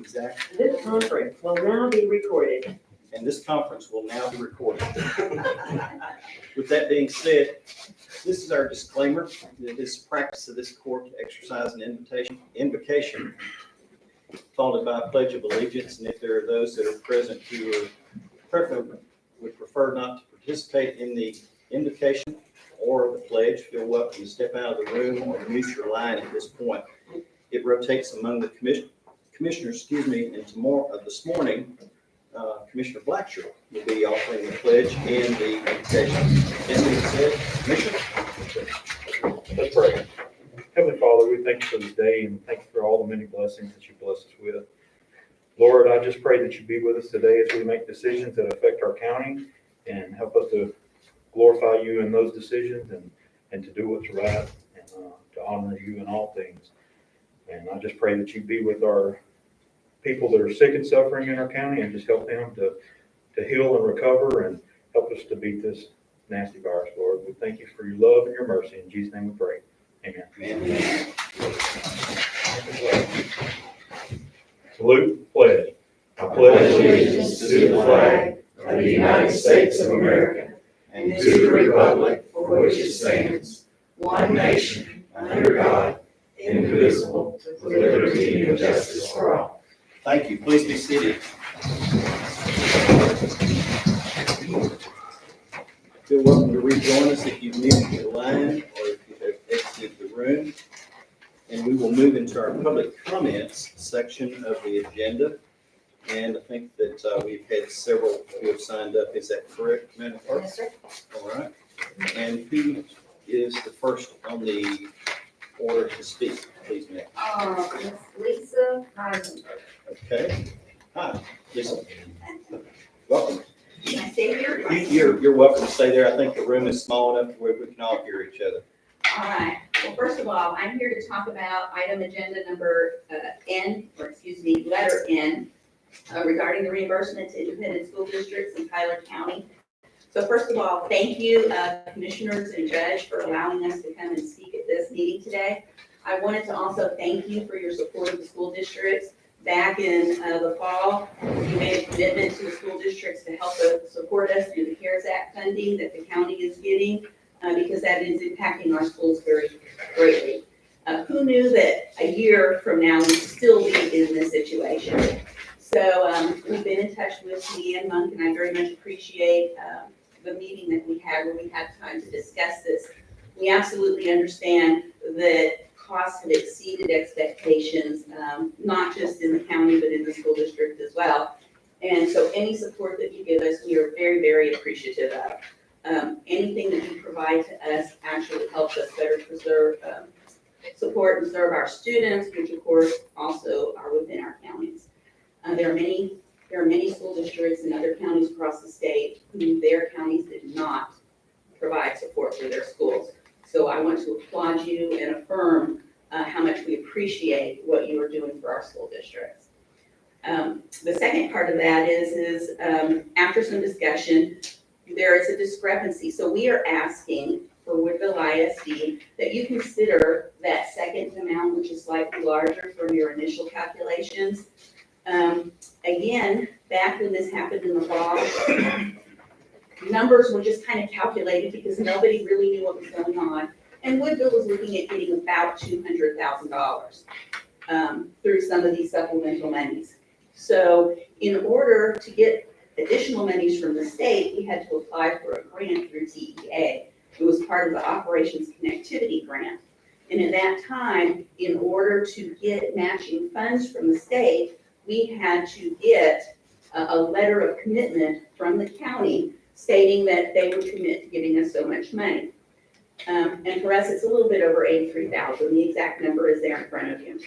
exact. This conference will now be recorded. And this conference will now be recorded. With that being said, this is our disclaimer. It is practice of this court to exercise an invocation followed by a pledge of allegiance. And if there are those that are present who would prefer not to participate in the invocation or the pledge, feel welcome to step out of the room or mute your line at this point. It rotates among the commissioners, and this morning, Commissioner Blackshaw will be offering the pledge and the invocation. That being said, Commissioner. Let's pray. Heavenly Father, we thank you for this day and thank you for all the many blessings that you bless us with. Lord, I just pray that you be with us today as we make decisions that affect our county and help us to glorify you in those decisions and to do what's right and to honor you in all things. And I just pray that you be with our people that are sick and suffering in our county and just help them to heal and recover and help us to beat this nasty virus, Lord. We thank you for your love and your mercy. In Jesus' name we pray. Amen. Amen. Salute, pledge. I pledge allegiance to the flag of the United States of America and to the republic for which it stands, one nation, under God, indivisible, with liberty and justice for all. Thank you. Please be seated. Feel welcome to rejoin us if you've muted your line or if you have exited the room. And we will move into our public comments section of the agenda. And I think that we've had several who have signed up. Is that correct, Madam Clerk? Yes, sir. All right. And who is the first on the order to speak? Please, ma'am. Miss Lisa Heisenberg. Okay. Hi, Lisa. Welcome. Can I stay here? You're welcome to stay there. I think the room is small enough where we can all hear each other. All right. Well, first of all, I'm here to talk about item agenda number letter N, regarding the reimbursement to independent school districts in Tyler County. So first of all, thank you, commissioners and judge, for allowing us to come and speak at this meeting today. I wanted to also thank you for your support of the school districts. Back in the fall, you made a commitment to the school districts to help support us through the CARES Act funding that the county is getting, because that is impacting our schools very greatly. Who knew that a year from now we'd still be in this situation? So we've been in touch with Leanne Monk, and I very much appreciate the meeting that we had where we had time to discuss this. We absolutely understand that costs have exceeded expectations, not just in the county, but in the school district as well. And so any support that you give us, we are very, very appreciative of. Anything that you provide to us actually helps us better preserve, support and serve our students, which of course also are within our counties. There are many school districts in other counties across the state who their counties did not provide support for their schools. So I want to applaud you and affirm how much we appreciate what you are doing for our school districts. The second part of that is after some discussion, there is a discrepancy. So we are asking for Woodville ISD that you consider that second amount, which is slightly larger from your initial calculations. Again, back when this happened in the fall, numbers were just kind of calculated because nobody really knew what was going on. And Woodville was looking at getting about $200,000 through some of these supplemental monies. So in order to get additional monies from the state, we had to apply for a grant through TEA. It was part of the Operations Connectivity Grant. And at that time, in order to get matching funds from the state, we had to get a letter of commitment from the county stating that they would commit to giving us so much money. And for us, it's a little bit over $83,000. The exact number is there in front of you.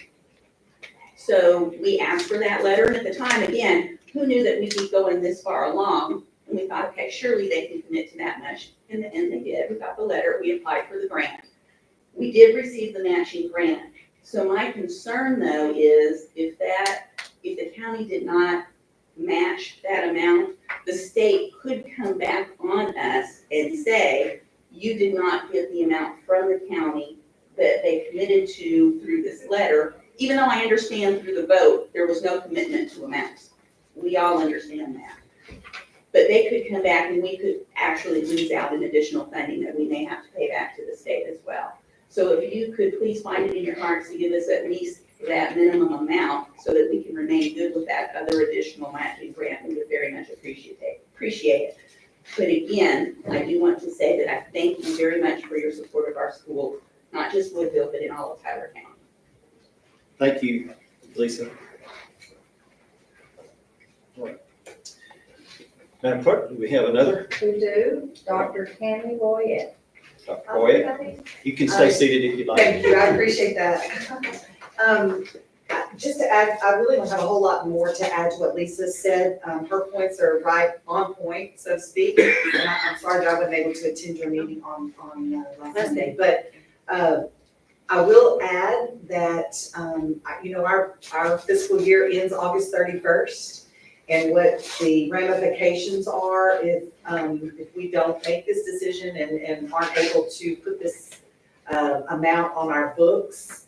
So we asked for that letter, and at the time, again, who knew that we'd be going this far along? And we thought, okay, surely they can commit to that much. And they did. We got the letter. We applied for the grant. We did receive the matching grant. So my concern, though, is if the county did not match that amount, the state could come back on us and say, you did not get the amount from the county that they committed to through this letter, even though I understand through the vote no, there was no commitment to amounts. We all understand that. But they could come back and we could actually lose out in additional funding that we may have to pay back to the state as well. So if you could please find it in your hearts to give us at least that minimum amount so that we can remain good with that other additional matching grant, we would very much appreciate it. But again, I do want to say that I thank you very much for your support of our school, not just Woodville, but in all of Tyler County. Thank you, Lisa. Madam Clerk, do we have another? We do, Dr. Tammy Boyette. Dr. Boyd, you can stay seated if you'd like. Thank you, I appreciate that. Just to add, I really don't have a whole lot more to add to what Lisa said. Her points are right on point, so to speak. And I'm sorry that I wasn't able to attend your meeting on last Sunday. But I will add that, our fiscal year ends August 31st. And what the ramifications are if we don't make this decision and aren't able to put this amount on our books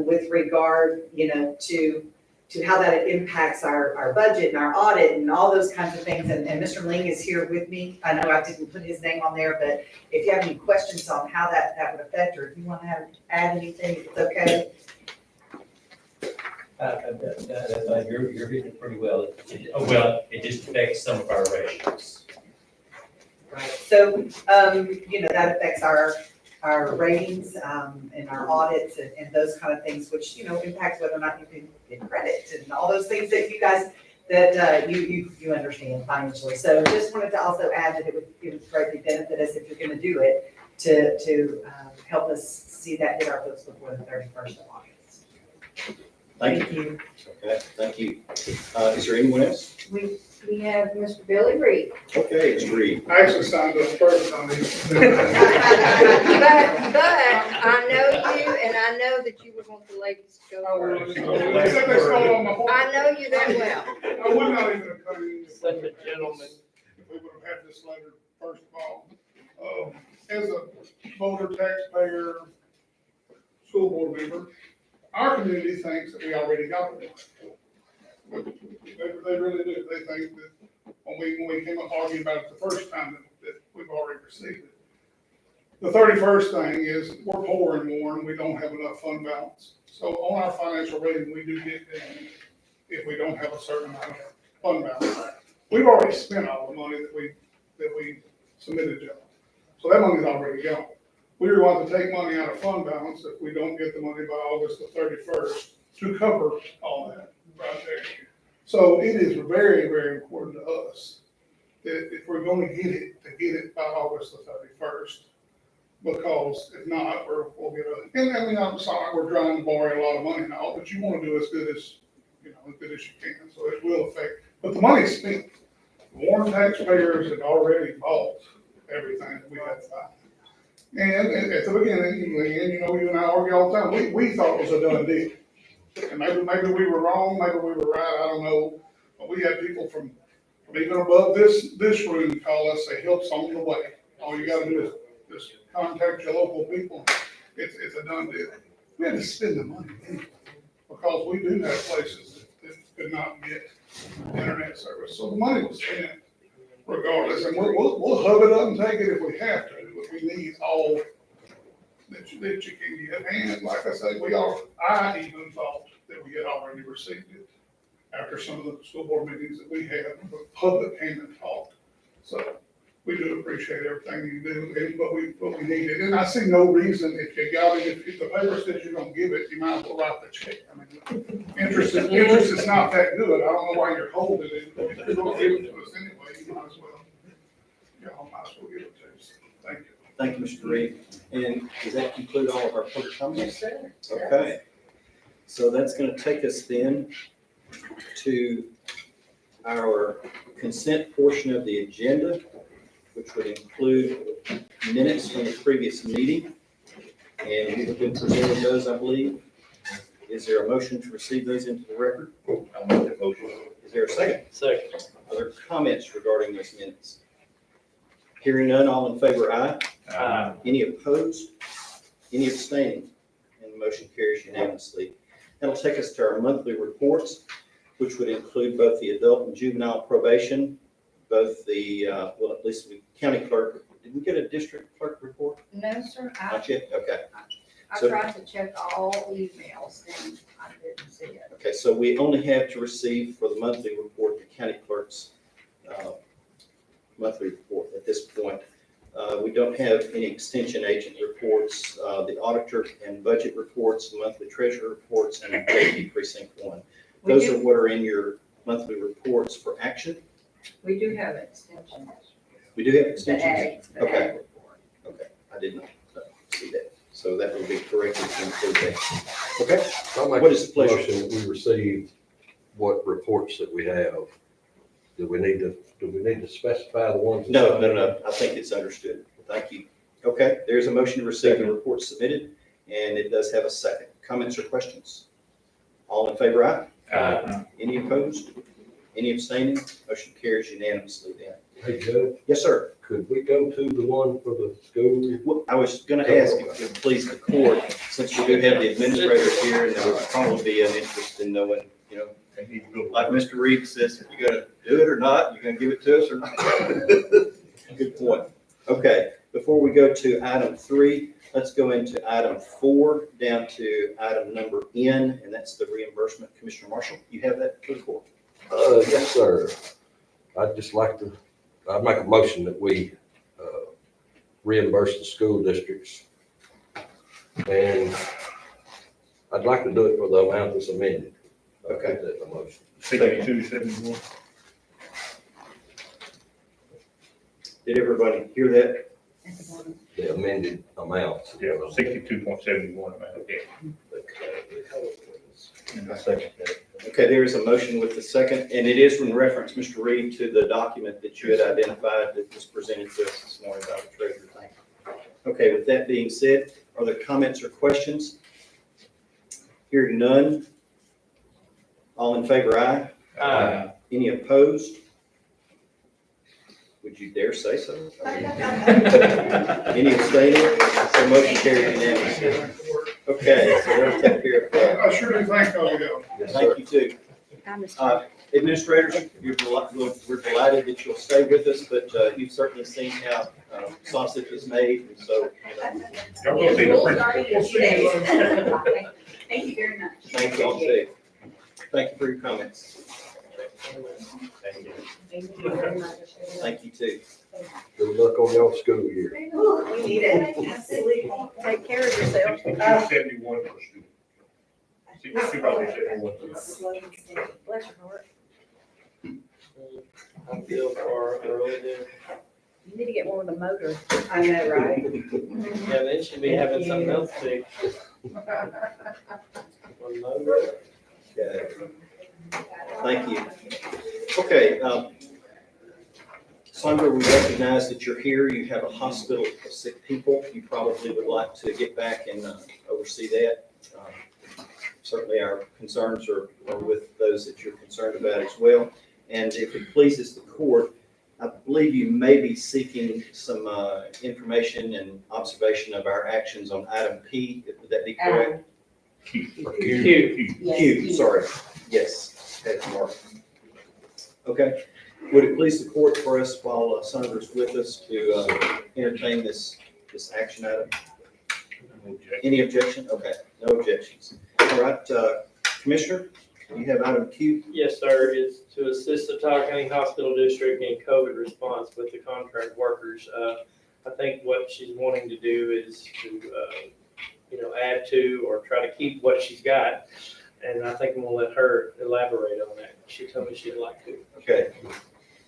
with regard, to how that impacts our budget and our audit and all those kinds of things. And Mr. Ling is here with me. I know I didn't put his name on there, but if you have any questions on how that would affect, or if you want to add anything, it's okay. You're hitting it pretty well. It just affects some of our ratios. Right, so, that affects our ratings, and our audits and those kind of things, which, impacts whether or not you can get credit and all those things that you guys, that you understand financially. So just wanted to also add that it would greatly benefit us if you're gonna do it, to help us see that hit our books before the 31st of August. Thank you. Okay, thank you. Is there anyone else? We have Mr. Billy Reed. Okay, it's Reed. I actually signed up first on these. But I know you, and I know that you would want the ladies to go. Except they stole on my phone. I know you that well. I would not even have come in. Such a gentleman. If we would have had this later, first of all. As a voter, taxpayer, school board member, our community thinks that we already got it. They really do. They think that when we came up arguing about it the first time, that we've already received it. The 31st thing is we're poor and worn. We don't have enough fund balance. So on our financial rating, we do get down if we don't have a certain amount of fund balance. We've already spent all the money that we submitted to them. So that money's already gone. We were going to take money out of fund balance if we don't get the money by August the 31st to cover all that right there. So it is very, very important to us that if we're going to get it by August the 31st, because if not, we'll get I'm sorry, we're trying to borrow a lot of money and all, but you want to do as good as you can. So it will affect, but the money's spent. Warren taxpayers had already bought everything that we had to buy. And at the beginning, you and I argue all the time. We thought it was a done deal. And maybe we were wrong, maybe we were right, I don't know. But we had people from even above this room call us, say, help's on the way. All you gotta do is just contact your local people. It's a done deal. We had to spend the money anyway, because we do have places that could not get internet service. So the money was spent regardless, and we'll hub it up and take it if we have to, but we need all that you can get. And like I say, I even thought that we had already received it after some of the school board meetings that we had, the public came and talked. So we do appreciate everything you do, but we need it. And I see no reason if you got it, if the paper says you're gonna give it, you might as well write the check. I mean, interest is not that good. I don't know why you're holding it. If you're gonna give it to us anyway, you might as well. Y'all might as well give it to us. Thank you. Thank you, Mr. Reed. And does that conclude all of our public comments? Yes, sir. Okay. So that's going to take us then to our consent portion of the agenda, which would include minutes from the previous meeting. And we have been presented those, I believe. Is there a motion to receive those into the record? I'll make that motion. Is there a second? Second. Other comments regarding those minutes? Hearing none, all in favor, aye. Any opposed? Any abstaining? And the motion carries unanimously. That'll take us to our monthly reports, which would include both the adult and juvenile probation, both the, well, at least the county clerk. Did we get a district clerk report? No, sir, Not yet? Okay. I So- tried to check all emails and I didn't see it. Okay, so we only have to receive for the monthly report, the county clerk's monthly report at this point. We don't have any extension agent reports, the auditor and budget reports, monthly treasurer reports, and deputy precinct one. We Those do- are what are in your monthly reports for action. We do have extensions. We do have The extensions. ag, the Okay. ag report. Okay, I did not see that. So that will be corrected to include that. Okay, I'll make What is the a pleasure? motion that we receive what reports that we have. Do we need to specify the ones? no, I think it's understood. Thank you. Okay, there's a motion to receive the report submitted, and it does have a second. Comments or questions? All in favor, aye? Any opposed? Any abstaining? Motion carries unanimously then. Hey, Judge, Yes, sir. could we go to the one for the school? Well, I was gonna ask if it would please the court, since we do have the administrators here, and there would probably be an interest in knowing, you know, like Mr. Reed says, if you're gonna do it or not, you're gonna give it to us or not. Good point. Okay, before we go to item 3, let's go into item 4, down to item number N, and that's the reimbursement. Commissioner Marshall, you have that for the court? Yes, sir. I'd make a motion that we reimburse the school districts. And I'd like to do it for the amount that's amended. Okay. That's the motion. 6271. Did everybody hear that? At the bottom. The amended amounts. Yeah, 62.71 amount, yeah. And I second that. Okay, there is a motion with the second, and it is in reference, Mr. Reed, to the document that you had identified that was presented to us this morning by the treasurer. Thank you. Okay, with that being said, are there comments or questions? Hearing none. All in favor, aye? Any opposed? Would you dare say so? Any abstaining? So motion carried unanimously. Okay, so we'll take care of that. I sure do thank all of you. Yes, sir. Thank you too. I missed Administrators, we're delighted that you'll stay with us, but you've certainly seen how sausage is made, and so, you know, Y'all go see the We'll principal. start in 2 days. Thank you very much. thank you all too. Thank you for your comments. Thank you. Thank you very much. Thank you too. Good luck on your school year. We need it, absolutely. Take care of yourself. 6271 per student. 6271. Bless your heart. I feel for early there. You need to get one with a motor. I know, right? Yeah, they should be having something else fixed. One motor. Okay. Thank you. Okay, Sandra, we recognize that you're here. You have a hospital of sick people. You probably would like to get back and oversee that. Certainly, our concerns are with those that you're concerned about as well. And if it pleases the court, I believe you may be seeking some information and observation of our actions on item P. Would that be correct? Q, sorry. Yes. Okay, Mark. Okay. Would it please the court for us, while Sandra's with us, to entertain this action item? Any objection? Okay, no objections. All right, Commissioner, you have item Q. Yes, sir, is to assist the Tyler County Hospital District in COVID response with the contract workers. I think what she's wanting to do is to, add to or try to keep what she's got. And I think I'm gonna let her elaborate on that. She told me she'd like to. Okay,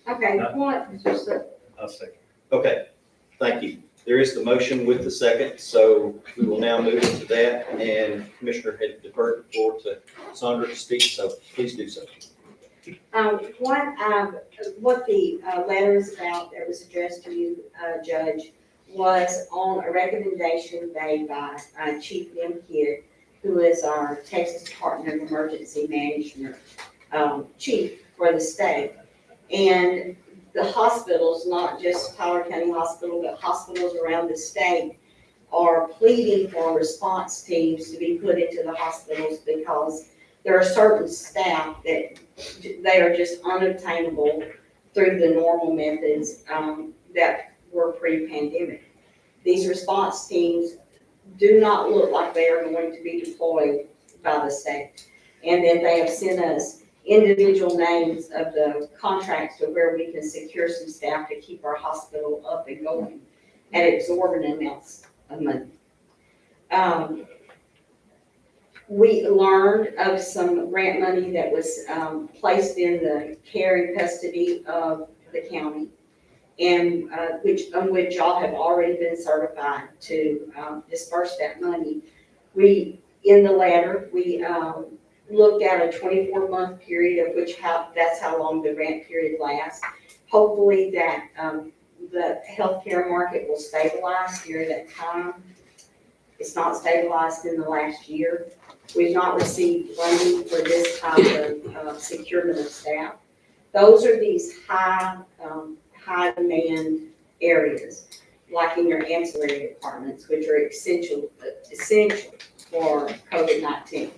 Okay, what, just a, I'll second. okay, thank you. There is the motion with the second, so we will now move into that, and Commissioner had deferred the floor to Sandra to speak, so please do so. What the letter is about that was addressed to you, Judge, was on a recommendation made by Chief Lim Kidd, who is our Texas Department of Emergency Management chief for the state. And the hospitals, not just Tyler County Hospital, but hospitals around the state, are pleading for response teams to be put into the hospitals because there are certain staff that they are just unobtainable through the normal methods that were pre-pandemic. These response teams do not look like they are going to be deployed by the state. And then they have sent us individual names of the contracts to where we can secure some staff to keep our hospital up and going at exorbitant amounts of money. We learned of some grant money that was placed in the care and custody of the county, and on which y'all have already been certified to disperse that money. In the letter, we looked at a 24-month period of that's how long the grant period lasts. Hopefully that the healthcare market will stabilize during that time. It's not stabilized in the last year. We've not received funding for this type of securement of staff. Those are these high demand areas, like in your ancillary departments, which are essential for COVID-19.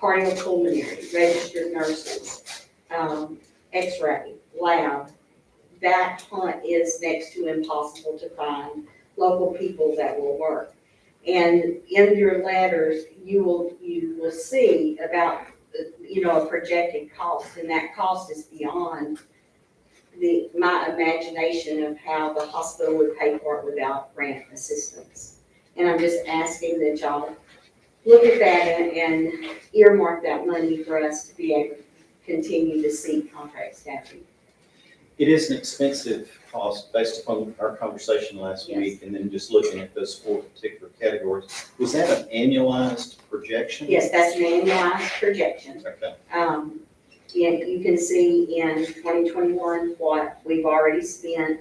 Cardiopulmonary, registered nurses, X-ray, lab. That hunt is next to impossible to find local people that will work. And in your letters, you will see about, a projected cost, and that cost is beyond my imagination of how the hospital would pay for it without grant assistance. And I'm just asking that y'all look at that and earmark that money for us to be able to continue to see contract staffing. It is an expensive cost based upon our conversation last Yes. week, and then just looking at those 4 particular categories. Was that an annualized projection? Yes, that's an annualized projection. Okay. And you can see in 2021 what we've already spent,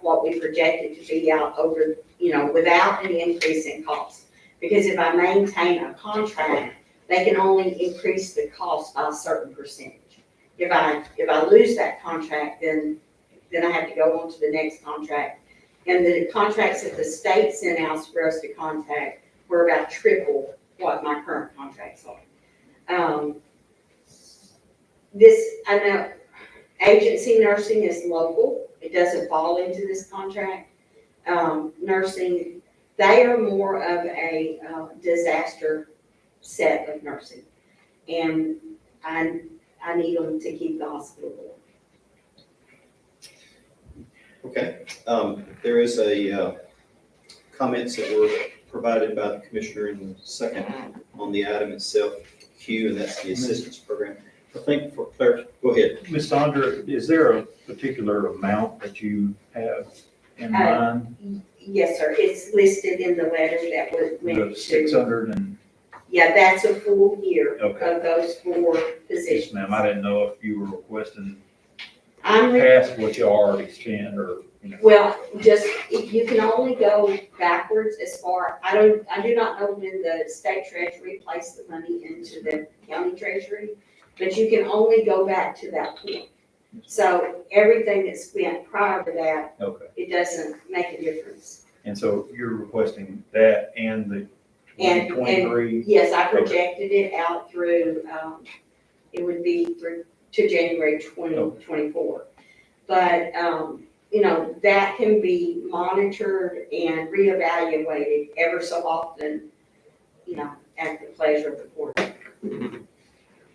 what we projected to be out over, without an increase in cost. Because if I maintain a contract, they can only increase the cost by a certain percentage. If I lose that contract, then I have to go on to the next contract. And the contracts that the state sent out for us to contact were about triple what my current contracts are. I know agency nursing is local. It doesn't fall into this contract. Nursing, they are more of a disaster set of nursing. And I need them to keep the hospital going. Okay. There is a comments that were provided by the commissioner in the second on the item itself, Q, and that's the assistance program. I think for clarity, go ahead. Ms. Sandra, is there a particular amount that you have in mind? Yes, sir. It's listed in the letter that was went The to. 600 and, Yeah, that's a full year Okay. of those 4 yes, positions. ma'am, I didn't know if you were requesting I'm past what you already spent or, Well, you can only go backwards as far, I do not know when the state treasury placed the money into the county treasury, but you can only go back to that point. So everything that's spent prior to that, Okay. it doesn't make a difference. And so you're requesting that and the And 2023? yes, I projected it out through, it would be through to January 2024. But, that can be monitored and reevaluated ever so often, at the pleasure of the court.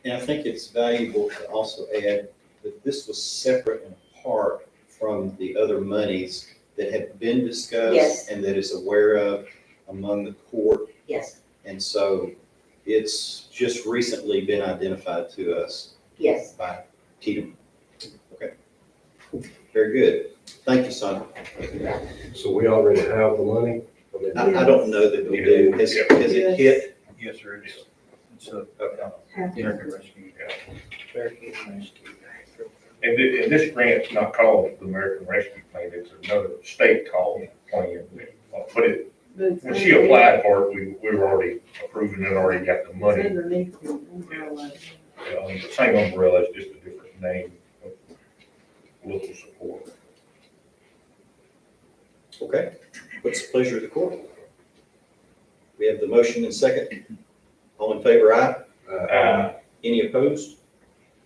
And I think it's valuable to also add that this was separate and apart from the other monies that have been discussed Yes. and that is aware of among the court. Yes, And so it's just recently been identified to us yes. by Tatum. Okay. Very good. Thank you, Sonia. So we already have the money? I mean, I don't know that we do. Has it hit? Yes, sir, it's a Okay. American Rescue. And this grant's not called the American Rescue Plan, it's another state called plan. But when she applied for it, we were already approving it, already got the money. Underneath the umbrella. The same umbrella, it's just a different name of local support. Okay. What's the pleasure of the court? We have the motion and second. All in favor, aye? Any opposed?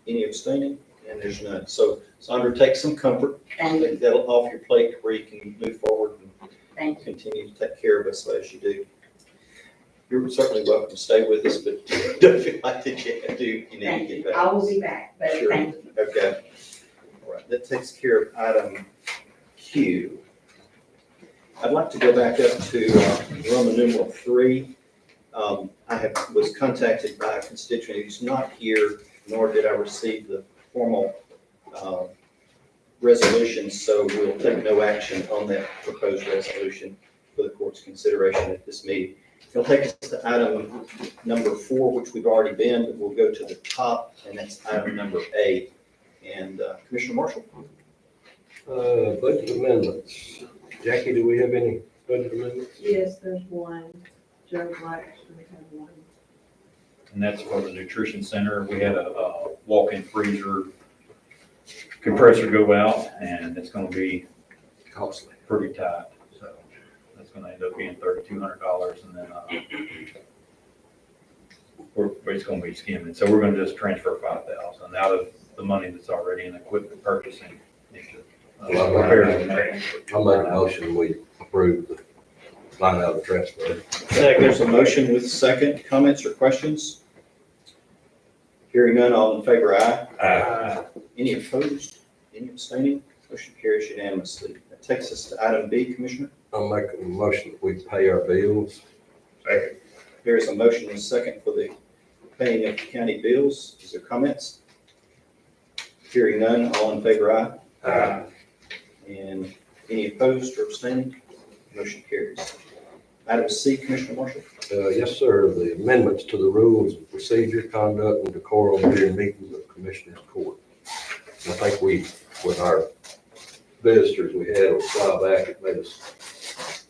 Any abstaining? And there's none. So Sandra, take some comfort. Thank you, Take that off your plate where you can move forward and thank you. continue to take care of us as you do. You're certainly welcome to stay with us, but don't feel like that you have to, you need to Thank get you. back. I will be back, but Sure. thank you. Okay. All right, that takes care of item Q. I'd like to go back up to Roman numeral 3. Was contacted by a constituent who's not here, nor did I receive the formal resolution, so we'll take no action on that proposed resolution for the court's consideration at this meeting. It'll take us to item number 4, which we've already been, but we'll go to the top, and that's item number 8. And Commissioner Marshall? Budget amendments. Jackie, do we have any budget amendments? Yes, there's one. Joe Black should have one. And that's for the nutrition center. We had a walk-in freezer compressor go out, and it's gonna be Costly. pretty tight. So that's gonna end up being $3,200, and then, it's gonna be skimming. So we're gonna just transfer 5,000 out of the money that's already in equipment purchasing into repairs and maintenance. I'll make a motion, we approve the line out of transfer. There's a motion with a second. Comments or questions? Hearing none, all in favor, aye. Any opposed? Any abstaining? Motion carries unanimously. That takes us to item B, Commissioner. I'll make a motion that we pay our bills. Second. There is a motion and a second for the paying of county bills. Is there comments? Hearing none, all in favor, aye. And any opposed or abstaining? Motion carries. Item C, Commissioner Marshall. Yes, sir, the amendments to the rules of procedure, conduct, and decorum during meetings of Commissioners Court. I think with our visitors we had a while back, it made us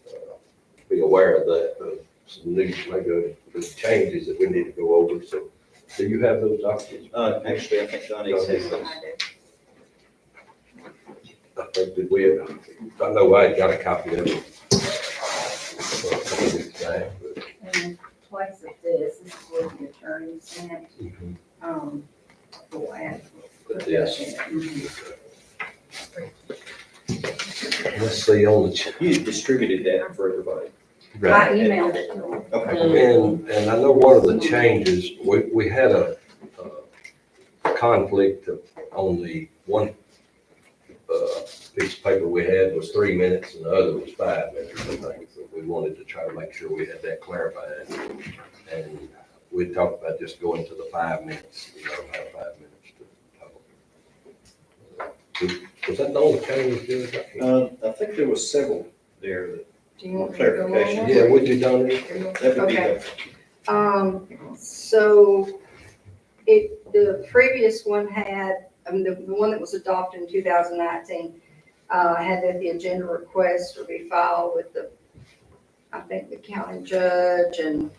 be aware of that, some new, maybe changes that we need to go over. So do you have those documents? Actually, I think Donnie has those. I think that we, I know I got a copy of it. And in place of this is what the attorney sent, for ad. But yes. Let's see on the. You distributed that for everybody. I emailed it to them. Okay. And I know one of the changes, we had a conflict on the one piece of paper we had was 3 minutes and the other was 5 minutes, I think. So we wanted to try to make sure we had that clarified. And we talked about just going to the 5 minutes, have 5 minutes to talk. Was that the only change you did? I think there was several there that Do you want me to go clarification. on? Yeah, would you done it? That would be Okay. helpful. So the previous one had, the one that was adopted in 2019, had that the agenda request would be filed with I think the county judge and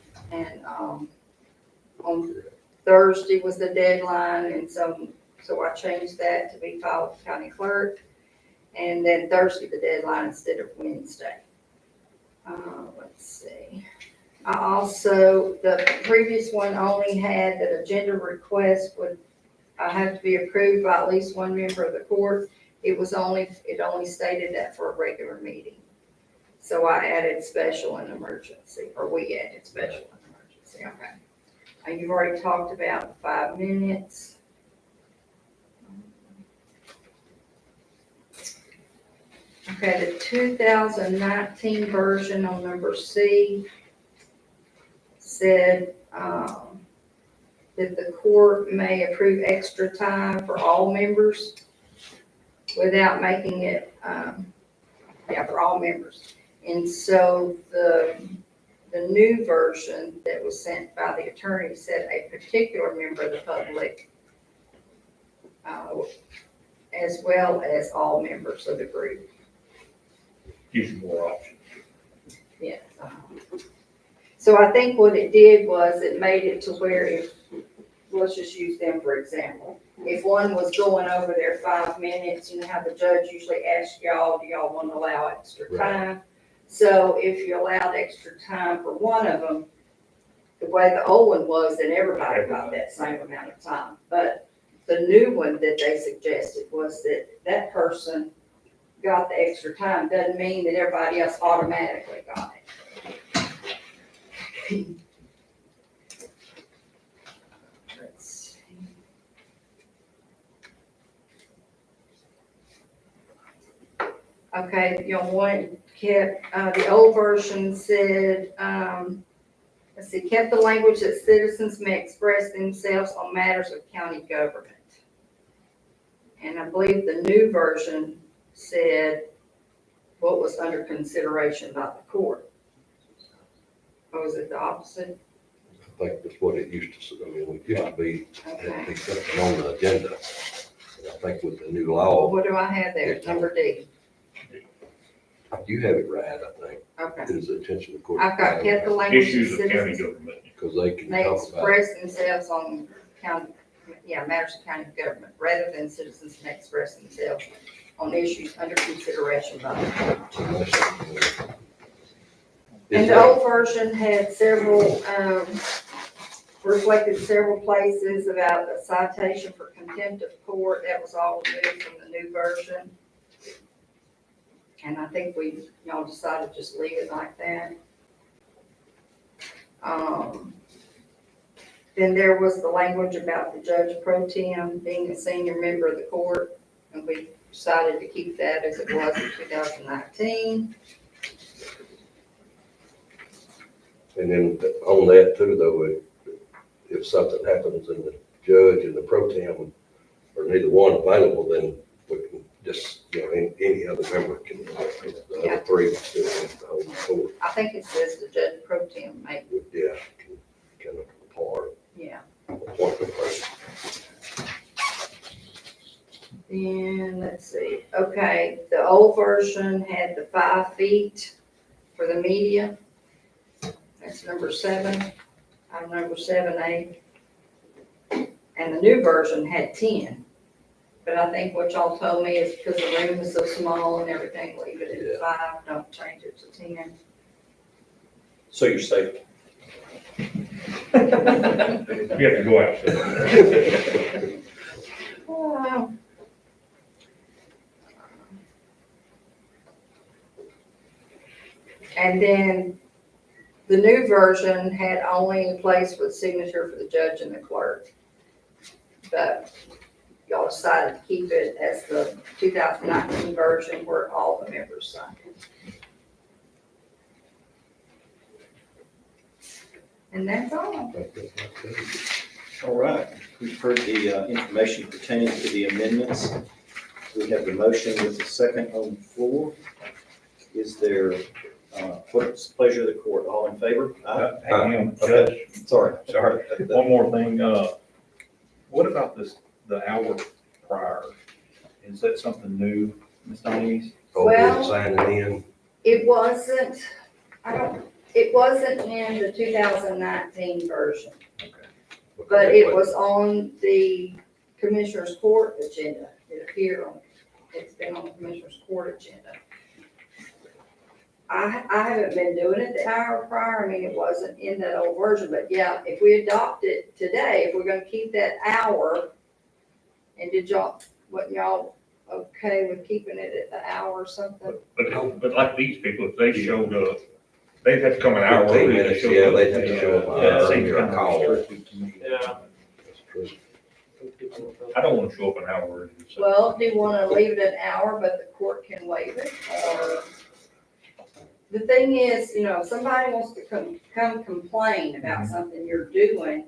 on Thursday was the deadline. And so I changed that to be filed with the county clerk. And then Thursday, the deadline instead of Wednesday. Let's see. The previous one only had that agenda request would have to be approved by at least one member of the court. It only stated that for a regular meeting. So I added special and emergency, or we added special and emergency, okay. You've already talked about the 5 minutes. Okay, the 2019 version on number C said that the court may approve extra time for all members without making it, for all members. And so the new version that was sent by the attorney said a particular member of the public, as well as all members of the group. Gives you more options. Yeah. So I think what it did was it made it to where let's just use them for example. If one was going over their 5 minutes, you know how the judge usually asks y'all, do y'all want to allow extra time? So if you allowed extra time for one of them, the way the old one was, then everybody got that same amount of time. But the new one that they suggested was that that person got the extra time, doesn't mean that everybody else automatically got it. Let's see. Okay, you know, one kept, the old version said, let's see, kept the language that citizens may express themselves on matters of county government. And I believe the new version said what was under consideration by the court. Or was it the opposite? I think that's what it used to, I mean, it used to be, Okay. it'd be something on the agenda. And I think with the new Well, law, what do I have there? Number D. you have it right, I think. Okay. It is the attention of the court. I've got kept the language that Issues of county citizens government. Because they can may talk about. express themselves on county, matters of county government, rather than citizens may express themselves on issues under consideration by the court. And the old version had several, reflected several places about a citation for contempt of court. That was all removed from the new version. And I think y'all decided to just leave it like that. Then there was the language about the judge pro tem being a senior member of the court, and we decided to keep that as it was in 2019. And then on that too, though, if something happens and the judge and the pro tem are neither one available, then we can just, any other member can, the other three will still have the whole court. I think it says the judge pro tem may, Yeah, can apart, yeah. appoint the person. Then, let's see, okay, the old version had the 5 feet for the media. That's number 7, item number 7A. And the new version had 10. But I think what y'all told me is because the room is so small and everything, leave it at 5, don't change it to 10. So you're safe. You have to go outside. Wow. And then the new version had only a place with signature for the judge and the clerk. But y'all decided to keep it as the 2019 version where all the members signed it. And that's all. All right, we've heard the information pertaining to the amendments. We have the motion with the second on the floor. Is there, what's the pleasure of the court? All in favor? Aye. Hang on, Judge, Okay. Sorry. one more thing, what about the hour prior? Is that something new, Ms. Donnie? Well- Signing in. It wasn't, it wasn't in the 2019 version, but it was on the Commissioner's Court agenda. It appeared on, it's been on the Commissioner's Court agenda. I haven't been doing it the hour prior. I mean, it wasn't in that old version, but yeah, if we adopt it today, if we're gonna keep that hour, and what y'all okay with keeping it at the hour or something? But like these people, if they showed up, they'd have to come an hour 15 early to minutes, show yeah, up. they'd have to show up. Yeah, I'll it send seems you a kind of call. restricted to me. Yeah. That's true. I don't want to show up an hour early. so. Well, do you wanna leave it an hour, but the court can waive it, or? The thing is, if somebody wants to come complain about something you're doing,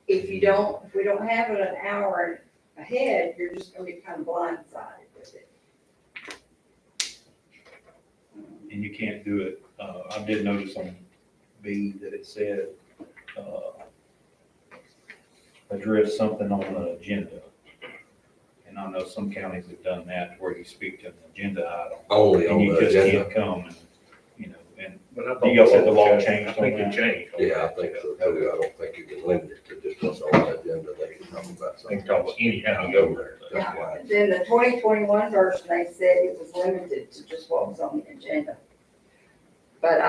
if we don't have it an hour ahead, you're just gonna be kind of blindsided with it. And you can't do it, I did notice on B that it said, address something on the agenda. And I know some counties have done that where you speak to an agenda item. Only And on you the just agenda. can't come and, and But I thought you said the law changed I think on it that. changed. Yeah, I think so too. I don't think you can limit it to just what's on the agenda. They can talk about They something. can talk about any county government. That's why. Then the 2021 version, they said it was limited to just what was on the agenda. But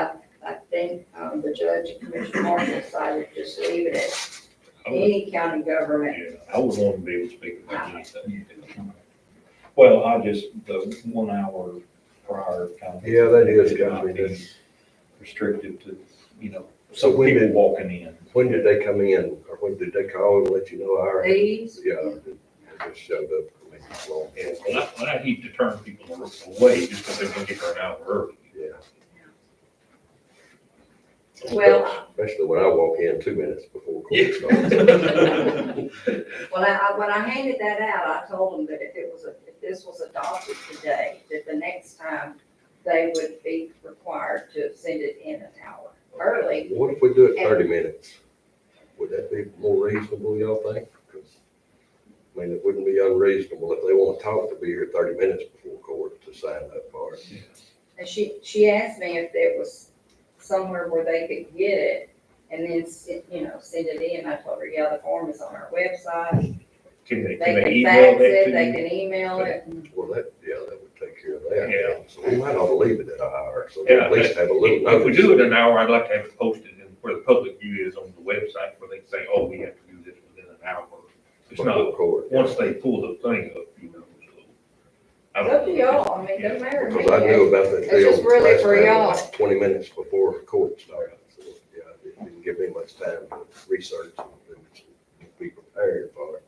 I think, the judge and Commissioner Marshall decided to just leave it at any county government. Yeah, I would want to be able to speak about anything. Well, the 1 hour prior kind of. Yeah, that is It kind might of be restrictive to, So some when people did- walking in. When did they come in, or when did they call and let you know our? These, Yeah, they just showed up. I mean, it's long. Yeah, well, I hate to turn people away just because they're gonna get there an hour early. Yeah. well, Especially when I walk in 2 minutes before court Yeah. starts. when I handed that out, I told them that if this was adopted today, that the next time they would be required to send it in an hour early. What if we do it 30 minutes? Would that be more reasonable, y'all think? 'Cause, I mean, it wouldn't be unreasonable if they want to talk to be here 30 minutes before court to sign that part. And she asked me if there was somewhere where they could get it and then, send it in. I told her, yeah, the form is on our website. Can they They can email fax that it, to they you? can email it. Well, that would take care of that. Yeah. So we might ought to leave it at an hour, so we Yeah, at least have a little If notice. we do it in an hour, I'd like to have it posted in where the public view is on the website, where they say, oh, we have to do this within an hour. It's Before not, court. once they pull the thing up, so. I It's don't up to know. y'all, I mean, it doesn't matter to me. Because I knew about that It's deal just really last for time, y'all. like 20 minutes before court started. So, yeah, it didn't give me much time to research and be prepared for it.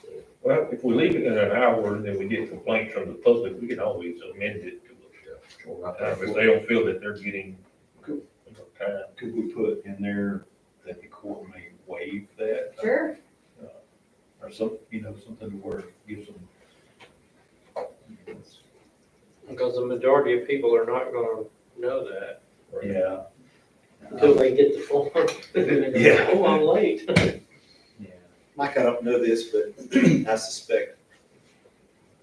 So, Well, if we leave it in an hour, and then we get complaints from the public, we can always amend it to, sure, if they don't feel that they're getting enough time. Could we put in there that the court may waive that? Sure, Or something where it gives them. Because the majority of people are not gonna know that Yeah. until they get the form. Yeah. Oh, I'm late. Yeah. Mike, I don't know this, but I suspect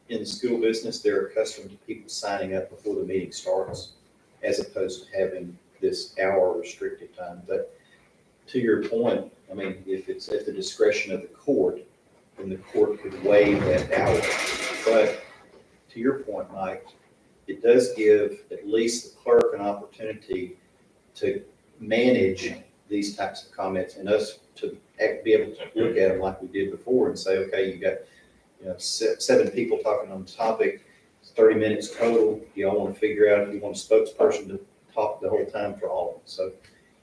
in the school business, they're accustomed to people signing up before the meeting starts, as opposed to having this hour restricted time. But to your point, I mean, if it's at the discretion of the court, then the court could waive that hour. But to your point, Mike, it does give at least the clerk an opportunity to manage these types of comments and us to be able to look at them like we did before and say, okay, you got, 7 people talking on the topic, it's 30 minutes total. You all want to figure out if you want a spokesperson to talk the whole time for all of them. So,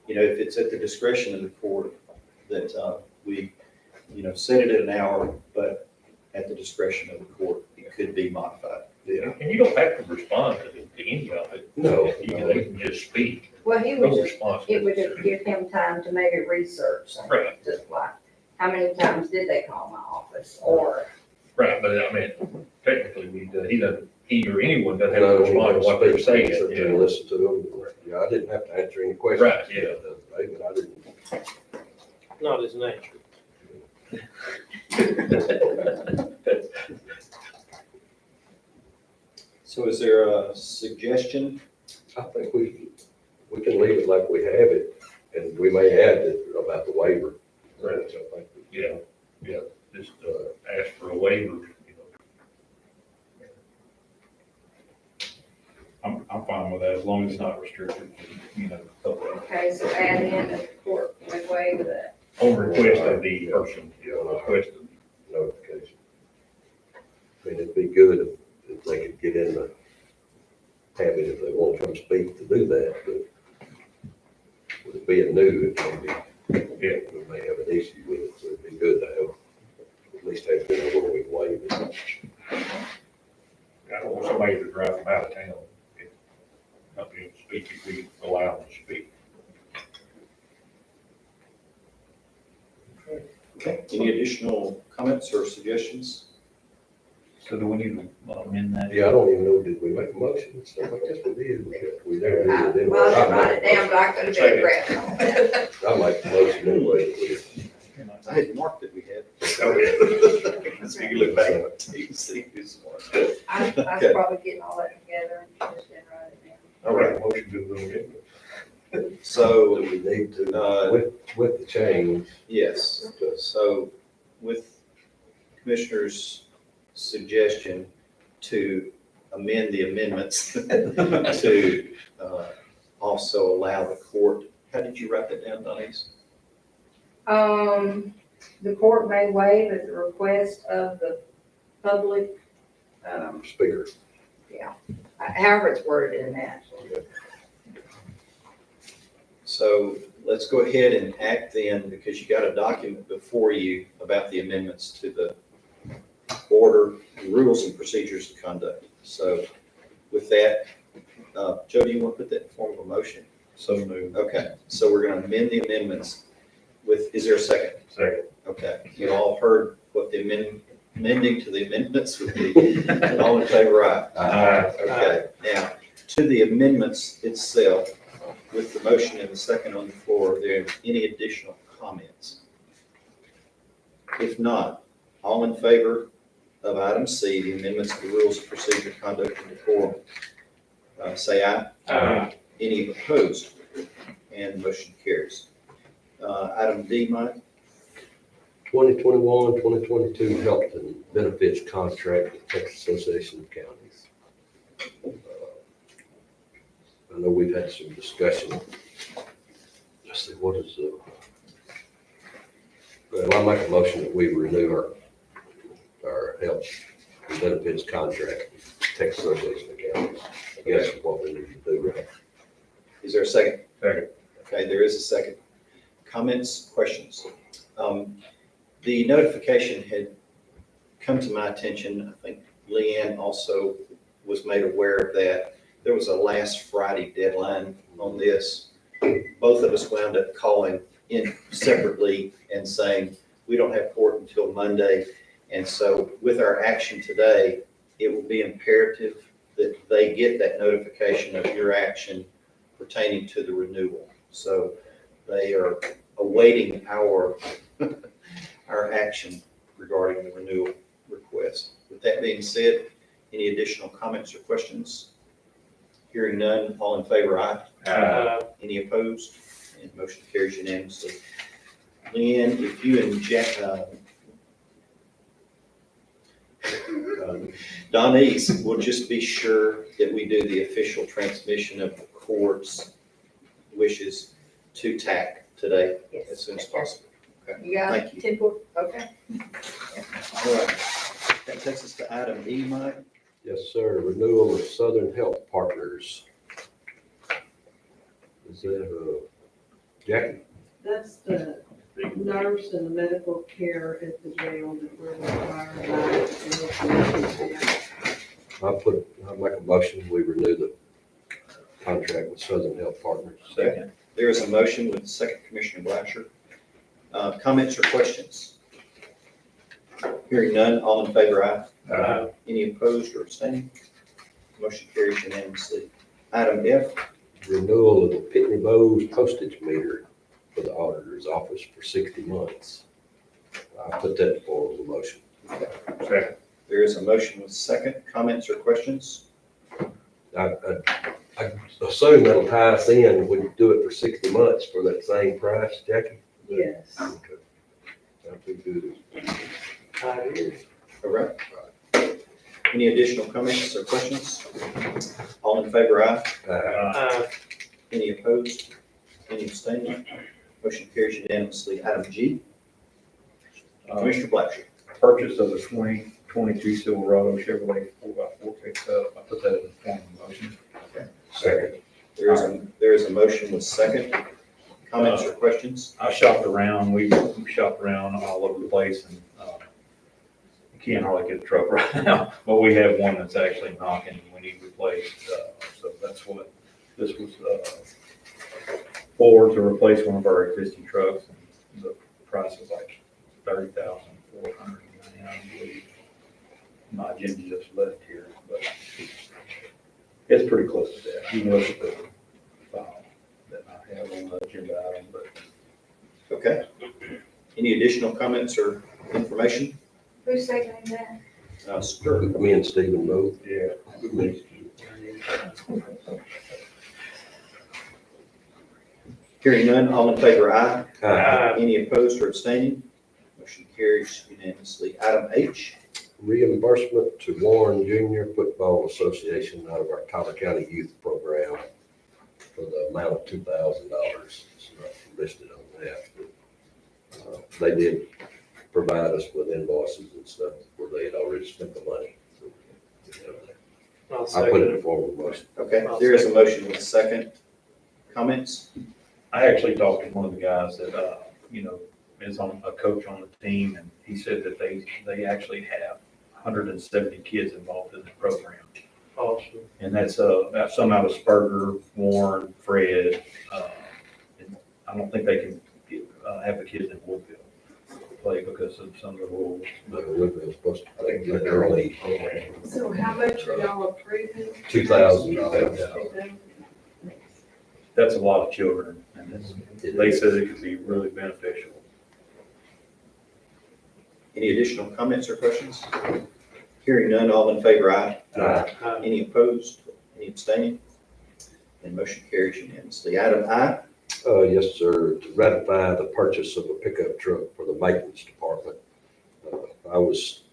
if it's at the discretion of the court that we, set it at an hour, but at the discretion of the court, it could be modified. Yeah. And you don't have to respond to any of it. No. They can just speak, well, he no would just, response. it would just give him time to maybe research something, Right. just like, how many times did they call my office, or, Right, but I mean, technically, he or anyone doesn't And I have to don't even respond to what they're speak, saying. sit there and Yeah. listen to them. Yeah, I didn't have to answer any questions. Right, yeah. the other day, but I didn't. Not his nature. So is there a suggestion? I think we can leave it like we have it, and we may add it about the waiver. Right. So I think we- Yeah, just ask for a waiver, I'm fine with that, as long as it's not restricted, public. okay, so add in the court would waive that. on request of the person, on request of. Notification. I mean, it'd be good if they could get in the habit if they want to come speak to do that, but with it being new, it may be, we may have an issue with it, so it'd be good to have, at least have been where we waive it. I don't want somebody to drive them out of town, not be able to speak if we allow them to speak. Okay. Any additional comments or suggestions? So do we need to amend that? Yeah, I don't even know, did we make a motion and stuff? I guess we did. We never did it. didn't we? Well, I write it down, but I could have been grabbing on that. I make the motion anyway. I had marked that we had. So you can look back on it, you can see who's what. I was Okay. probably getting all that together and just didn't write it down. All right, motion to amend. So, Do we need to, with the change, yes, so with Commissioner's suggestion to amend the amendments to also allow the court, how did you write that down, Donnie? The court may waive at the request of the public, Speaker. however it's worded in that. So let's go ahead and act then, because you got a document before you about the amendments to the order, rules and procedures of conduct. So with that, Joe, do you want to put that in form of a motion? So moved. Okay, so we're going to amend the amendments with, is there a second? Second. Okay, you all heard what the amending to the amendments would be. All in favor, aye? Aye. Okay, now, to the amendments itself, with the motion and the second on the floor, are there any additional comments? If not, all in favor of item C, the amendments to the rules of procedure, conduct, and decorum, say aye. Aye. Any opposed? And motion carries. Item D, Mike? 2021-2022 health and benefits contract with Texas Association of Counties. I know we've had some discussion. Let's see, what is the, well, I make a motion that we renew our health and benefits contract with Texas Association of Counties. I guess is what we need to do, right? Is there a second? Second. Okay, there is a second. Comments, questions? The notification had come to my attention. I think Leanne also was made aware of that. There was a last Friday deadline on this. Both of us wound up calling in separately and saying, we don't have court until Monday. And so with our action today, it will be imperative that they get that notification of your action pertaining to the renewal. So they are awaiting our action regarding the renewal request. With that being said, any additional comments or questions? Hearing none, all in favor, aye. Any opposed? And motion carries unanimously. Leanne, if you and Donese will just be sure that we do the official transmission of the court's wishes to TAC today as soon as possible. Okay, You got thank you. typical, okay. All right, that takes us to item E, Mike. Yes, sir. Renewal of Southern Health Partners. Is that, Jackie? That's the nurse and the medical care at the jail that we're required by. I make a motion, we renew the contract with Southern Health Partners. Second. There is a motion with the second, Commissioner Blacksher. Comments or questions? Hearing none, all in favor, aye. Any opposed or abstaining? Motion carries unanimously. Item F, Renewal of the Pitney Bowes postage meter for the auditor's office for 60 months. I put that in form of a motion. Second. there is a motion with second. Comments or questions? I assume that'll tie us in, we do it for 60 months for that same price, Jackie? Yes. Okay. Sounds pretty good. All right. Any additional comments or questions? All in favor, aye. Any opposed? Any abstaining? Motion carries unanimously. Item G, Commissioner Blacksher. Purchase of the 2022 Silverado Chevrolet 4x4 pickup. I put that in the form of a motion. Second. There is a motion with second. Comments or questions? I shopped around, we shopped around all over the place and, you can't hardly get a truck right now, but we have one that's actually knocking and we need replaced. So that's what this was, for, to replace one of our existing trucks. And the price was like $30,499, I believe. My agenda just left here, but it's pretty close to that. You can look at the file that I have on the agenda item, but Okay. Any additional comments or information? Who's seconding that? Sure. Me and Stephen both. yeah. Hearing none, all in favor, aye. Aye. Any opposed or abstaining? Motion carries unanimously. Item H, reimbursement to Warren Junior Football Association out of our Tyler County Youth Program for the amount of $2,000. It's not listed on that, but they did provide us with invoices and stuff where they had already spent the money. I'll I put second it in it. form of a motion. Okay, there is a motion with a second. Comments? I actually talked to one of the guys that, is on, a coach on the team, and he said that they actually have 170 kids involved in the program. Awesome. And that's some out of Spurger, Warren, Fred. And I don't think they can have the kids in Woodville play because of some of the rules. We're supposed I think to, that they're they're only So how much are y'all approving? $2,000. That's a lot of children, and they said it could be really beneficial. Any additional comments or questions? Hearing none, all in favor, aye. Any opposed? Any abstaining? And motion carries unanimously. Item I, Yes, sir, to ratify the purchase of a pickup truck for the maintenance department. I was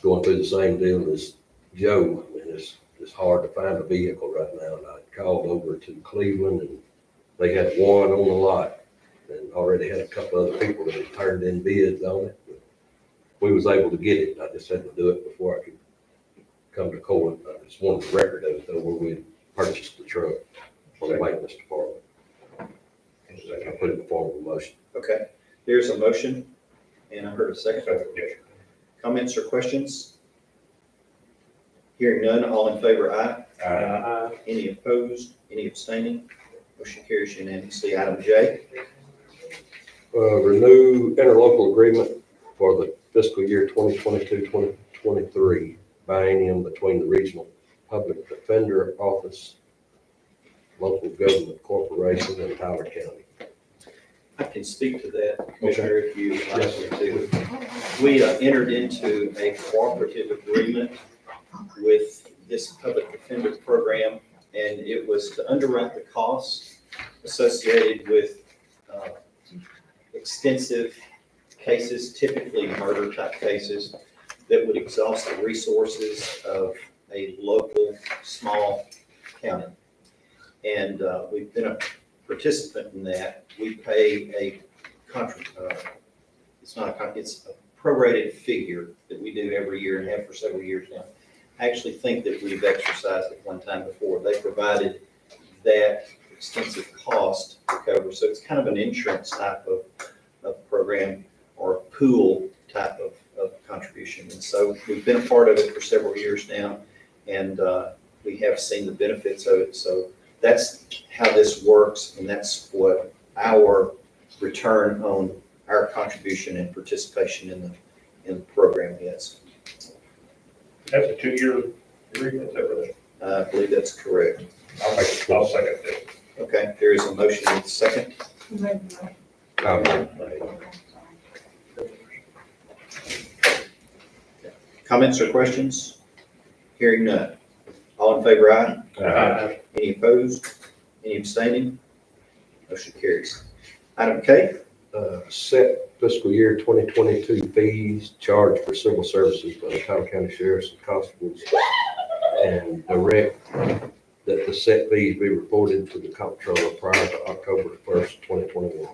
going through the same deal as Joe, and it's hard to find a vehicle right now. And I called over to Cleveland, and they had one on the lot, and already had a couple other people that had turned in bids on it. We was able to get it. I just had to do it before I could come to court. I just wanted the record of it, though, where we purchased the truck for the maintenance department. I put it in form of a motion. okay, there's a motion, and I heard a second. Yes. Comments or questions? Hearing none, all in favor, aye. Any opposed? Any abstaining? Motion carries unanimously. Item J, Renew interlocal agreement for the fiscal year 2022-2023 biennium between the Regional Public Defender Office, Local Government Corporation, and Tyler County. I can speak to that, Commissioner, if you would like me to. We entered into a cooperative agreement with this public defender program, and it was to underwrite the costs associated with extensive cases, typically murder-type cases, that would exhaust the resources of a local, small county. And we've been a participant in that. We pay it's a prorated figure that we do every year and have for several years now. I actually think that we've exercised it one time before. They provided that extensive cost to cover. So it's kind of an insurance type of program or pool type of contribution. And so we've been a part of it for several years now, and we have seen the benefits of it. So that's how this works, and that's what our return on our contribution and participation in the program is. That's a 2-year agreement, is that right? I believe that's correct. I'll second that. Okay, there is a motion with a second. Comments or questions? Hearing none. All in favor, aye. Any opposed? Any abstaining? Motion carries. Item K, Set fiscal year 2022 fees charged for civil services by the Tyler County Sheriffs and Constables, and direct that the set fees be reported to the comptroller prior to October 1st, 2021.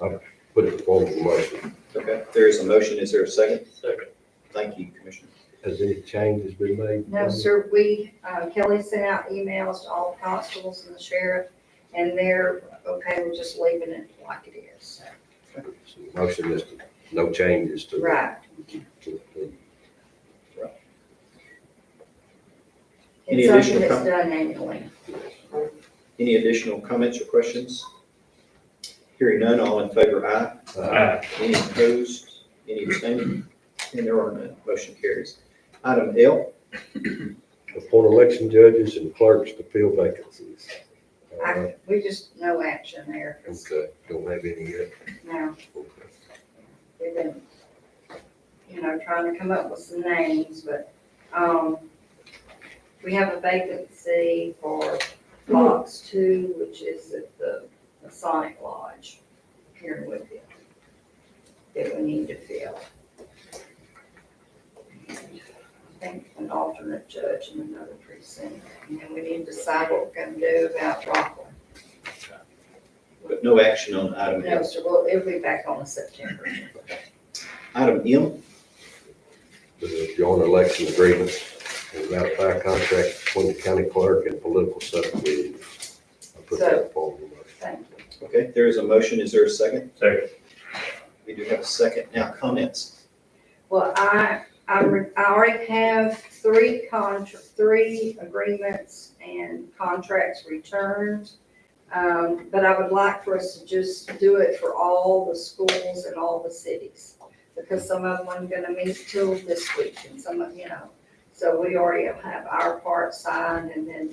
I put it in form of a motion. okay, there is a motion. Is there a second? Second. Thank you, Commissioner. Has any changes been made? No, sir, Kelly sent out emails to all the constables and the sheriff, and they're okay with just leaving it like it is. So the motion is no changes to. Right. to the fee. Any It's something additional that's done annually. Any additional comments or questions? Hearing none, all in favor, aye. Any opposed? Any abstaining? And there are none. Motion carries. Item L, Appoint election judges and clerks to fill vacancies. We just, no action there, 'cause Okay, don't have any yet. now Okay. we've been, trying to come up with some names, but, we have a vacancy for Box 2, which is at the Masonic Lodge here in Woodville, that we need to fill. alternate judge in another precinct. And then we need to decide what we're gonna do about Rockland. But no action on item No, M. so we'll, it'll be back on in September. Item M, The joint election agreement and ratify contract between the county clerk and political subdivision. I put that forward in the motion. Thank you. okay, there is a motion, is there a second? Second. We do have a second. Now, comments. Well, I already have three agreements and contracts returned. But I would like for us to just do it for all the schools and all the cities. Because some of them aren't gonna meet till this week and some of, so we already have our part signed and then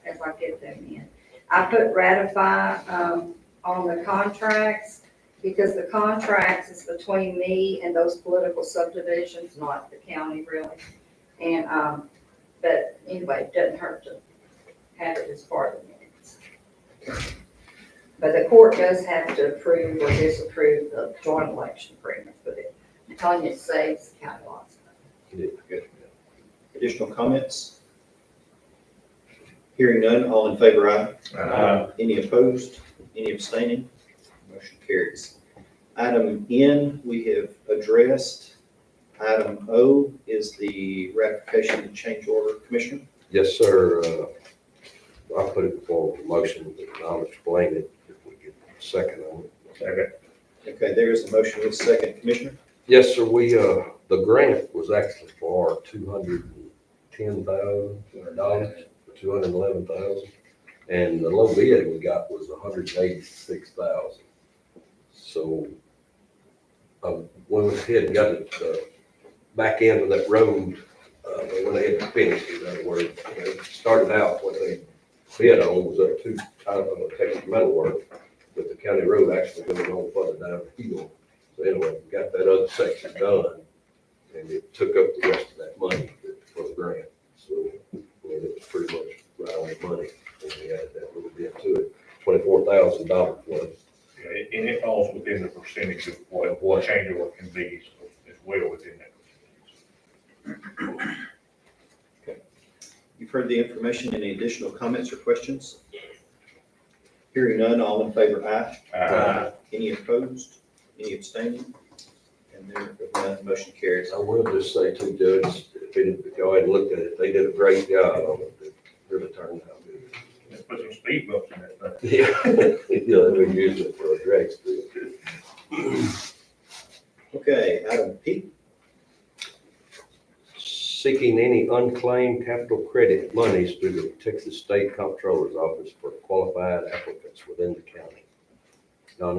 as I get them in. I put ratify, on the contracts because the contracts is between me and those political subdivisions, not the county really. And, but anyway, it doesn't hurt to have it as part of the minutes. But the court does have to approve or disapprove the joint election agreement, but I'm telling you, it saves the county lots of money. Good. Additional comments? Hearing none, all in favor, aye. Any opposed? Any abstaining? Motion carries. Item N, we have addressed. Item O is the ratification and change order. Commissioner? Yes, sir. I put it before the motion, but I'll explain it if we get a second on it. Second. Okay, there is a motion with a second. Commissioner? Yes, sir. The grant was actually for $210,000, $211,000. And the low bid we got was $186,000. So, when we had got it, back end of that road, when they had finished, in other words, it started out what they bid on was up to kind of a Texas metal work, but the county road actually going on further down the hill. So anyway, we got that other section done, and it took up the rest of that money for the grant. So, I mean, it was pretty much right on the money, and we added that little bit to it. $24,000 was. Yeah, and it falls within the percentage of what change order can be, so it's well within that. You've heard the information. Any additional comments or questions? Hearing none, all in favor, aye. Any opposed? Any abstaining? And there, if none, motion carries. I will just say too, Judge, if y'all had looked at it, they did a great job on it. It really turned out good. Let's put some speed bumps in that thing. Yeah, yeah, they were using it for a drag strip. Okay, item P. Seeking any unclaimed capital credit monies through the Texas State Comptroller's Office for qualified applicants within the county. Now,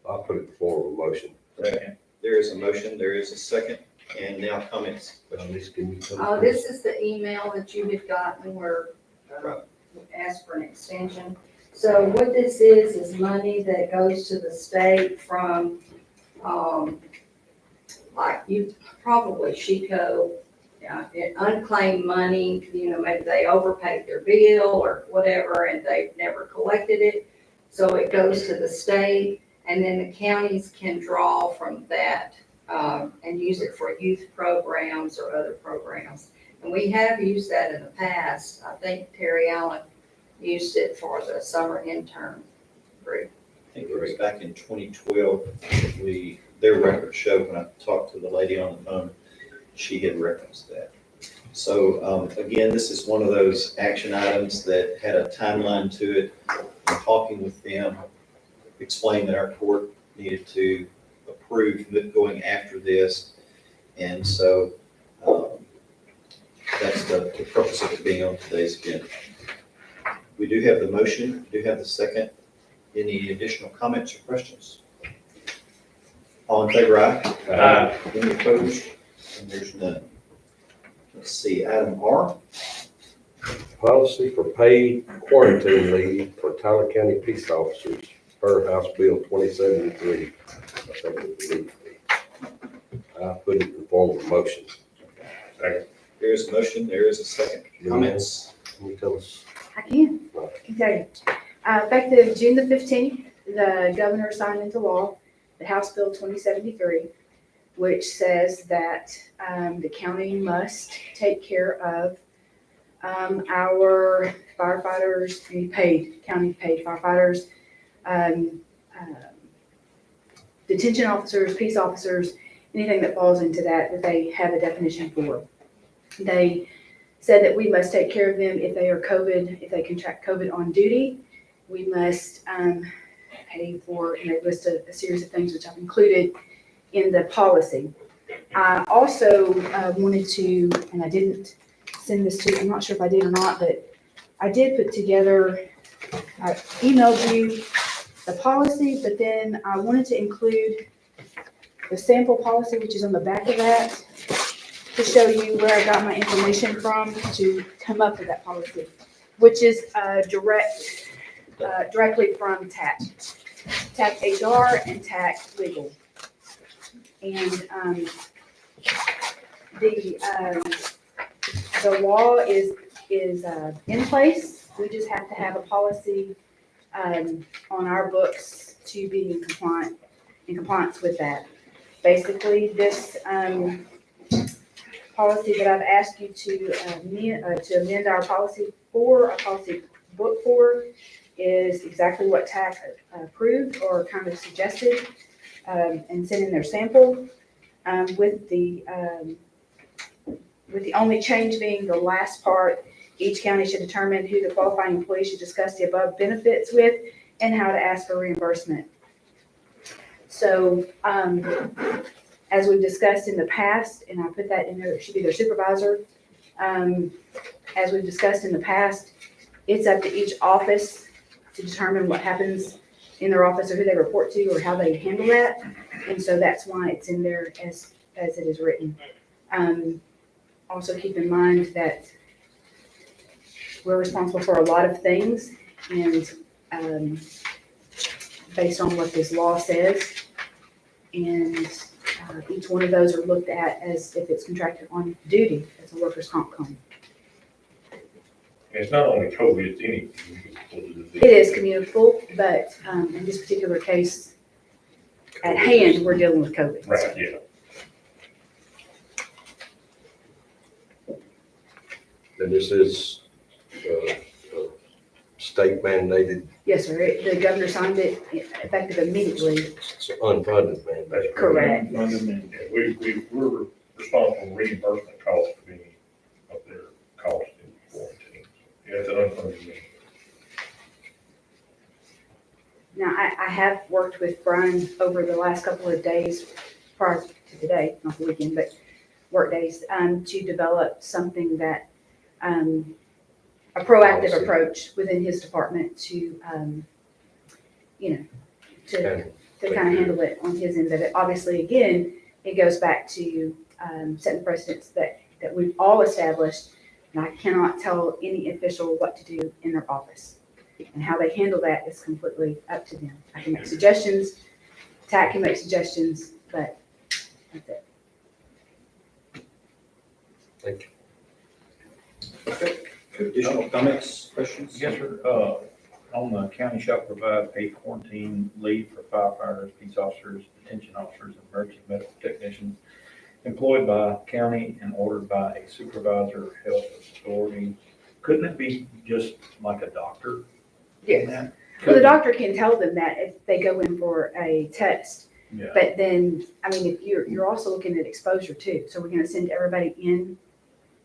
I'll put it before a motion. Second. There is a motion, there is a second, and now comments. Can you come? This is the email that you had gotten where asked for an extension. So what this is money that goes to the state from, like you, probably Chico, unclaimed money, maybe they overpaid their bill or whatever and they've never collected it. So it goes to the state and then the counties can draw from that and use it for youth programs or other programs. And we have used that in the past. I think Terry Allen used it for the summer intern group. I think it was back in 2012, their records show when I talked to the lady on the phone, she had referenced that. So again, this is one of those action items that had a timeline to it. I'm talking with them, explained that our court needed to approve going after this. And so that's the purpose of it being on today's agenda. We do have the motion, we do have the second. Any additional comments or questions? All in favor, aye. Any opposed? And there's none. Let's see, item R. Policy for paid quarantine leave for Tyler County peace officers per House Bill 2073. I think it would be. I put it in the form of a motion. Second. There is a motion, there is a second. Comments? Can you tell us? I can. Okay. Effective June the 15th, the governor signed into law the House Bill 2073. which says that the county must take care of our firefighters, any county paid firefighters, detention officers, peace officers, anything that falls into that they have a definition for. They said that we must take care of them if they are if they contract COVID on duty. We must pay for, and they list a series of things which I've included in the policy. I also wanted to, and I didn't send this to, I'm not sure if I did or not, but I did put together, I emailed you the policy, but then I wanted to include the sample policy, which is on the back of that, to show you where I got my information from to come up with that policy, which is directly from TAC HR and TAC Legal. And the law is in place. We just have to have a policy on our books to be in compliance with that. Basically, this policy that I've asked you to amend our policy book for, is exactly what TAC approved or kind of suggested, and sent in their sample, with the only change being the last part. Each county should determine who the qualifying employee should discuss the above benefits with and how to ask for reimbursement. So, as we've discussed in the past, and I put that in there, it should be their supervisor. As we've discussed in the past, it's up to each office to determine what happens in their office or who they report to or how they handle that. And so that's why it's in there as it is written. Also keep in mind that we're responsible for a lot of things, and based on what this law says, and each one of those are looked at as if it's contracted on duty as a workers' comp claim. It's not only COVID, it's any communicable disease. It is communicable, but in this particular case, at hand, we're dealing with COVID. Right, yeah. And this is state mandated, Yes, sir. The governor signed it effective immediately. it's unfunded mandate. That's Correct. Yeah, we're responsible for reimbursement costs for any of their costs in quarantine. Yeah, it's an unfunded mandate. Now, I have worked with Brian over the last couple of days prior to today, not the weekend, but work days, to develop something that, a proactive Policy. approach within his department to, to kind of handle it on his end of it. Obviously, again, it goes back to setting precedents that we've all established, and I cannot tell any official what to do in their office. And how they handle that is completely up to them. I can make suggestions, TAC can make suggestions, but that's it. Thank you. Additional comments, questions? Yes, sir. On the county shall provide paid quarantine leave for firefighters, peace officers, detention officers, and emergency medical technicians employed by county and ordered by a supervisor, health authority. Couldn't it be just like a doctor? Yes. Well, the doctor can tell them that if they go in for a test. Yeah. But then, I mean, if you're also looking at exposure too. So we're gonna send everybody in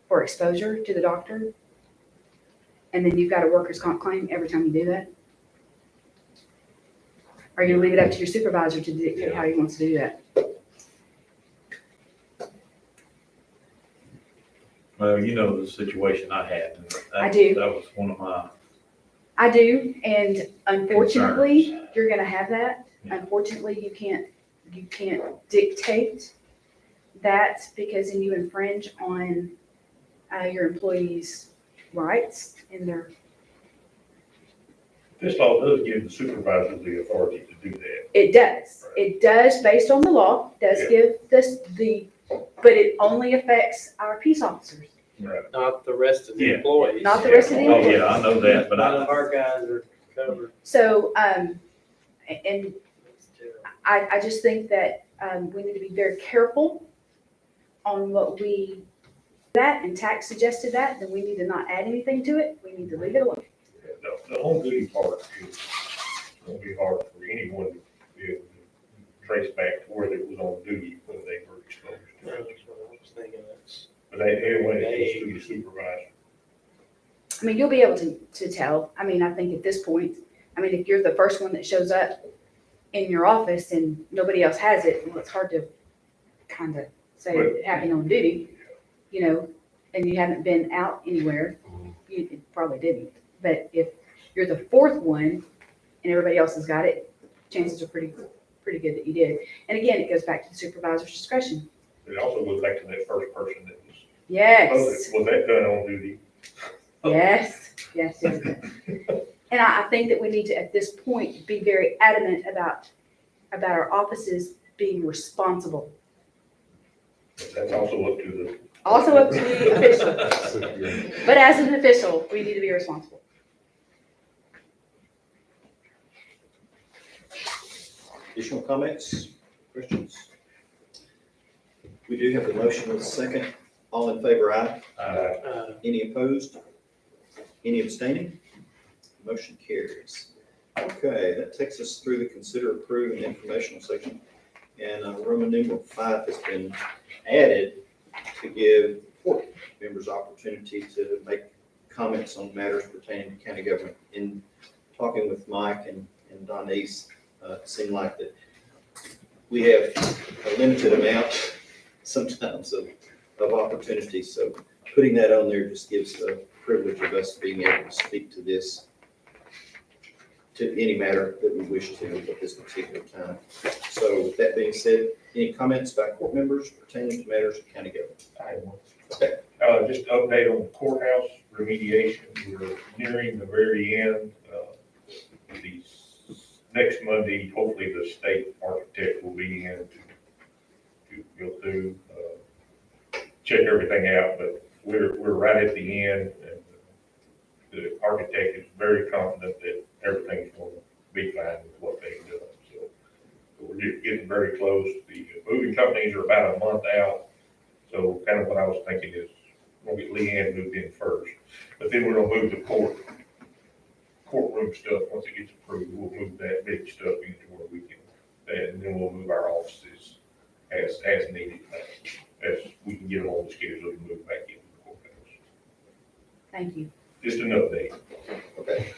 for exposure to the doctor. And then you've got a workers' comp claim every time you do that? Or are you gonna leave it up to your supervisor to dictate how he wants to do that? Well, you know the situation I had. And I do. That was one of my. I do, and unfortunately, Concerns. you're gonna have that. Yeah. Unfortunately, you can't dictate that, because then you infringe on your employees' rights in their. This law does give the supervisor the authority to do that. It does. It does, based on the law, does Yeah. give this but it only affects our peace officers. Right. Not the rest of the Yeah. employees. Not the rest of the Oh, yeah, I know that, but None I, of our guys are covered. So, and I just think that We need to be very careful on what we, that, and tax suggested that, then we need to not add anything to it. We need to leave it alone. The home duty part is gonna be hard for anyone to be able to trace back to where it was on duty when they were exposed. That's what I was thinking, that's. But they went to the supervisor. I mean, you'll be able to tell. I mean, I think at this point, I mean, if you're the first one that shows up in your office and nobody else has it, well, it's hard to kind of say it happened on duty, you know, and you haven't been out anywhere, you probably didn't. But if you're the fourth one and everybody else has got it, chances are pretty good that you did. And again, it goes back to the supervisor's discretion. It also goes back to that first person that was. Yes. Was that done on duty? Yes. And I think that we need to, at this point, be very adamant about our offices being responsible. That's also up to the. Also up to the official, but as an official, we need to be responsible. Additional comments, questions? We do have the motion with a second. All in favor, aye. Any opposed? Any abstaining? Motion carries. Okay, that takes us through the consider, approve, and informational section. And Roman numeral 5 has been added to give court members opportunity to make comments on matters pertaining to county government. In talking with Mike and Donese, it seemed like that we have a limited amount sometimes of opportunities. So putting that on there just gives the privilege of us being able to speak to this, to any matter that we wish to at this particular time. So with that being said, any comments by court members pertaining to matters of county government? I have one. Okay. Just an update on the courthouse remediation. We're nearing the very end. Next Monday, hopefully the state architect will be in to go through, check everything out, but we're right at the end. And the architect is very confident that everything's going to be fine with what they've done. So we're getting very close. The moving companies are about a month out. So kind of what I was thinking is we'll get Leanne moved in first, but then we're gonna move the courtroom stuff. Once it gets approved, we'll move that big stuff into where we can, and then we'll move our offices as needed, as we can get them on the schedule and move back into the courthouse. Thank you. Just an update. Okay.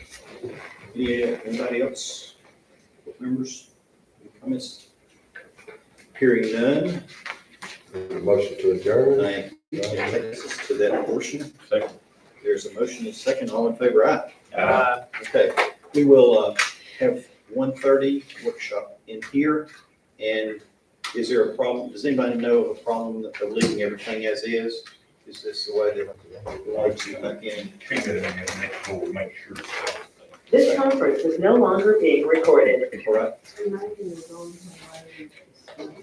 Anybody else? Court members? Any comments? Hearing none. Motion to adjourn. Thank you. That takes us to that portion. Second. There's a motion and a second. All in favor, aye. Uh, Okay, we will have 1:30 workshop in here. And is there a problem? Does anybody know of a problem of leaving everything as is? Is this the way that we want to back in? Treat it in the next door, make sure. This conference is no longer being recorded. All right. Megan is on her way.